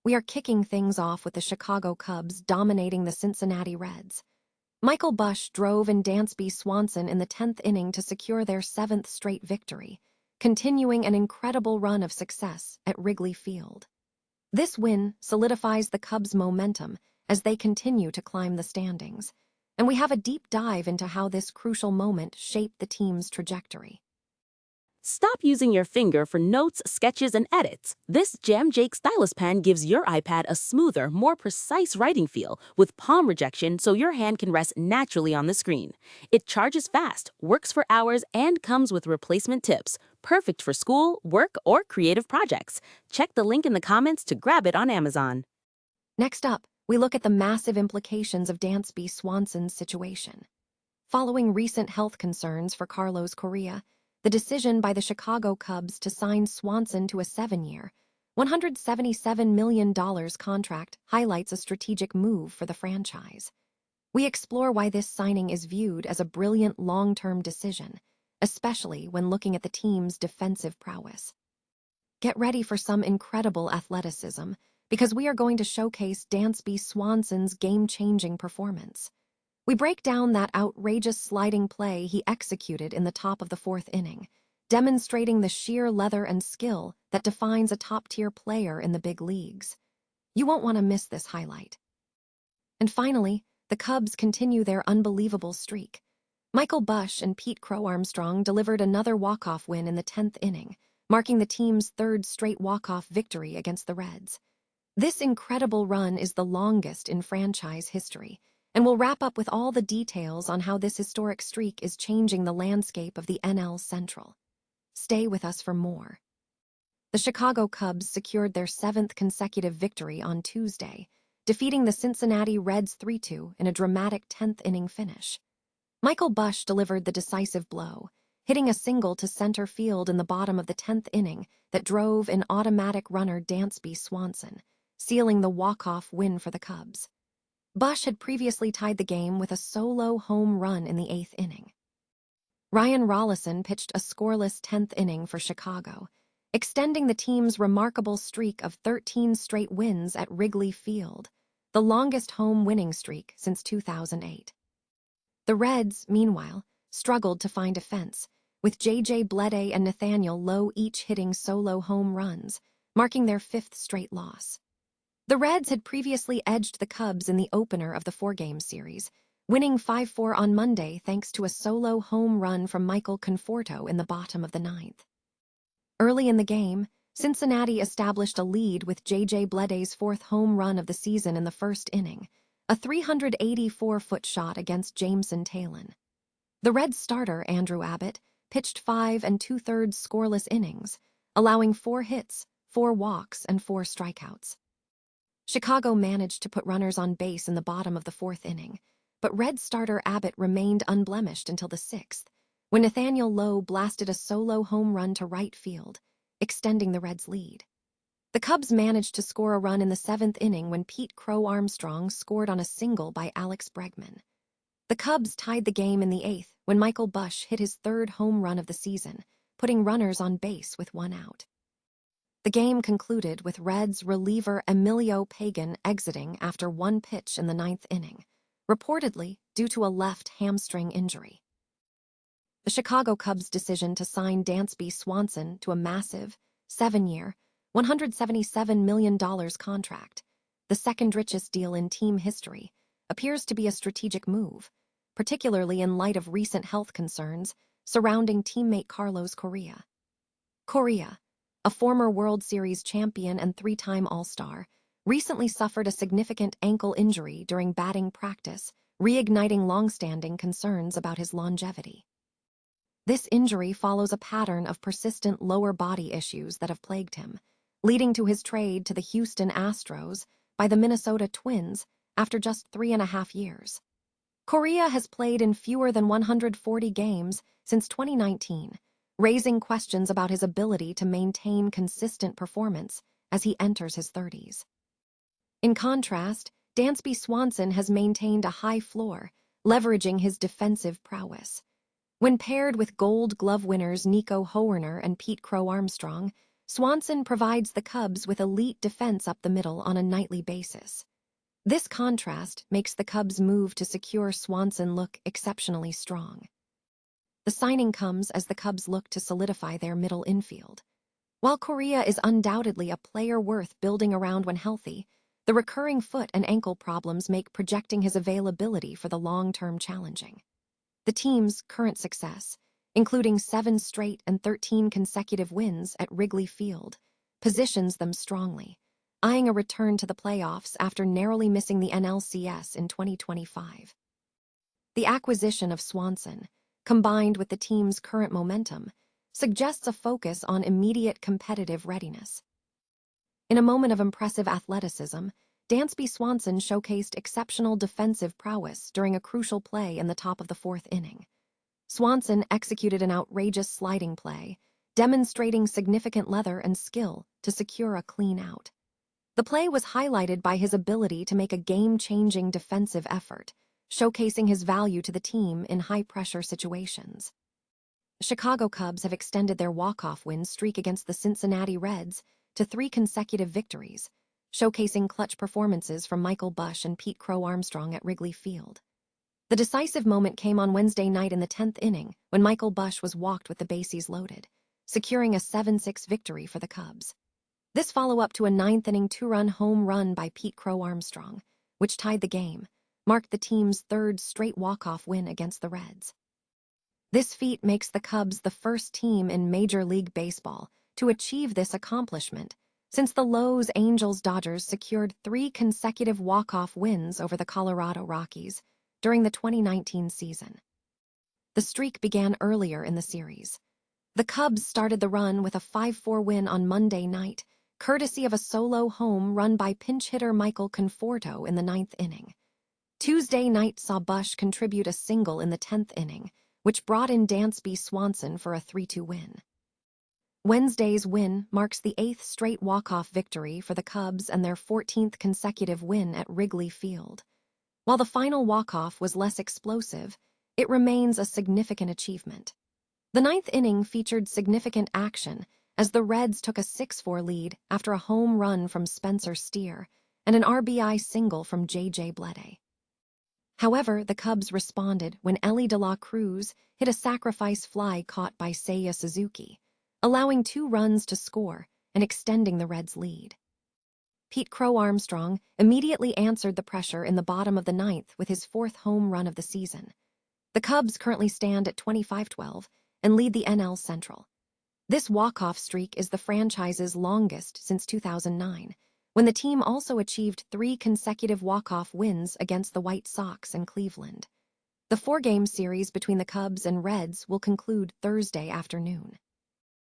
we are kicking things off with the Chicago Cubs dominating the Cincinnati Reds. Michael Busch drove in Dansby Swanson in the 10th inning to secure their 7th straight victory, continuing an incredible run of success at Wrigley Field. This win solidifies the Cubs' momentum as they continue to climb the standings, and we have a deep dive into how this crucial moment shaped the team's trajectory. Stop using your finger for notes, sketches, and edits. This Jam Jake stylus pen gives your iPad a smoother, more precise writing feel with palm rejection so your hand can rest naturally on the screen. It charges fast, works for hours, and comes with replacement tips. Perfect for school, work, or creative projects. Check the link in the comments to grab it on Amazon. Next up, we look at the massive implications of Dansby Swanson's situation. Following recent health concerns for Carlos Correa, the decision by the Chicago Cubs to sign Swanson to a 7-year, $177 million contract highlights a strategic move for the franchise. We explore why this signing is viewed as a brilliant long-term decision, especially when looking at the team's defensive prowess. Get ready for some incredible athleticism, because we are going to showcase Dansby Swanson's game-changing performance. We break down that outrageous sliding play he executed in the top of the 4th inning, demonstrating the sheer leather and skill that defines a top-tier player in the big leagues. You won't want to miss this highlight. And finally, the Cubs continue their unbelievable streak. Michael Busch and Pete Crow-Armstrong delivered another walk-off win in the 10th inning, marking the team's 3rd straight walk-off victory against the Reds. This incredible run is the longest in franchise history, and we'll wrap up with all the details on how this historic streak is changing the landscape of the NL Central. Stay with us for more. The Chicago Cubs secured their 7th consecutive victory on Tuesday, defeating the Cincinnati Reds 3-2 in a dramatic 10th inning finish. Michael Busch delivered the decisive blow, hitting a single to center field in the bottom of the 10th inning that drove in automatic runner Dansby Swanson, sealing the walk-off win for the Cubs. Busch had previously tied the game with a solo home run in the 8th inning. Ryan Rollison pitched a scoreless 10th inning for Chicago, extending the team's remarkable streak of 13 straight wins at Wrigley Field, the longest home winning streak since 2008. The Reds, meanwhile, struggled to find offense, with J.J. Bleday and Nathaniel Lowe each hitting solo home runs, marking their 5th straight loss. The Reds had previously edged the Cubs in the opener of the 4-game series, winning 5-4 on Monday thanks to a solo home run from Michael Conforto in the bottom of the 9th. Early in the game, Cincinnati established a lead with J.J. Bleday's 4th home run of the season in the 1st inning, a 384-foot shot against Jameson Taillon. The Reds starter, Andrew Abbott, pitched 5 2/3 scoreless innings, allowing 4 hits, 4 walks, and 4 strikeouts. Chicago managed to put runners on base in the bottom of the 4th inning, but Red starter Abbott remained unblemished until the 6th, when Nathaniel Lowe blasted a solo home run to right field, extending the Reds' lead. The Cubs managed to score a run in the 7th inning when Pete Crow-Armstrong scored on a single by Alex Bregman. The Cubs tied the game in the 8th when Michael Busch hit his 3rd home run of the season, putting runners on base with 1 out. The game concluded with Reds reliever Emilio Pagan exiting after 1 pitch in the 9th inning, reportedly due to a left hamstring injury. The Chicago Cubs' decision to sign Dansby Swanson to a massive, 7-year, $177 million contract, the 2nd richest deal in team history, appears to be a strategic move, particularly in light of recent health concerns surrounding teammate Carlos Correa. Correa, a former World Series champion and 3-time All-Star, recently suffered a significant ankle injury during batting practice, reigniting long-standing concerns about his longevity. This injury follows a pattern of persistent lower body issues that have plagued him, leading to his trade to the Houston Astros by the Minnesota Twins after just 3.5 years. Correa has played in fewer than 140 games since 2019, raising questions about his ability to maintain consistent performance as he enters his 30s. In contrast, Dansby Swanson has maintained a high floor, leveraging his defensive prowess. When paired with Gold Glove winners Nico Hoerner and Pete Crow-Armstrong, Swanson provides the Cubs with elite defense up the middle on a nightly basis. This contrast makes the Cubs' move to secure Swanson look exceptionally strong. The signing comes as the Cubs look to solidify their middle infield. While Correa is undoubtedly a player worth building around when healthy, the recurring foot and ankle problems make projecting his availability for the long-term challenging. The team's current success, including 7 straight and 13 consecutive wins at Wrigley Field, positions them strongly, eyeing a return to the playoffs after narrowly missing the NLCS in 2025. The acquisition of Swanson, combined with the team's current momentum, suggests a focus on immediate competitive readiness. In a moment of impressive athleticism, Dansby Swanson showcased exceptional defensive prowess during a crucial play in the top of the 4th inning. Swanson executed an outrageous sliding play, demonstrating significant leather and skill to secure a clean out. The play was highlighted by his ability to make a game-changing defensive effort, showcasing his value to the team in high-pressure situations. The Chicago Cubs have extended their walk-off win streak against the Cincinnati Reds to 3 consecutive victories, showcasing clutch performances from Busch and Crow-Armstrong at Wrigley Field. The decisive moment came on Wednesday night in the 10th inning when Busch was walked with the bases loaded, securing a 7-6 victory for the Cubs. This follow-up to a 9th-inning 2-run home run by Crow-Armstrong, which tied the game, marked the team's 3rd straight walk-off win against the Reds. This feat makes the Cubs the first team in Major League Baseball to achieve this accomplishment, since the Los Angeles Dodgers secured 3 consecutive walk-off wins over the Colorado Rockies during the 2019 season. The streak began earlier in the series. The Cubs started the run with a 5-4 win on Monday night, courtesy of a solo home run by pinch hitter Michael Conforto in the 9th inning. Tuesday night saw Busch contribute a single in the 10th inning, which brought in Dansby Swanson for a 3-2 win. Wednesday's win marks the 8th straight walk-off victory for the Cubs and their 14th consecutive win at Wrigley Field. While the final walk-off was less explosive, it remains a significant achievement. The 9th inning featured significant action as the Reds took a 6-4 lead after a home run from Spencer Steer and an RBI single from J.J. Bleday. However, the Cubs responded when Elly De La Cruz hit a sacrifice fly caught by Seiya Suzuki, allowing 2 runs to score and extending the Reds' lead. Crow-Armstrong immediately answered the pressure in the bottom of the 9th with his 4th home run of the season. The Cubs currently stand at 25-12 and lead the NL Central. This walk-off streak is the franchise's longest since 2009, when the team also achieved 3 consecutive walk-off wins against the White Sox and Cleveland. The 4-game series between the Cubs and Reds will conclude Thursday afternoon.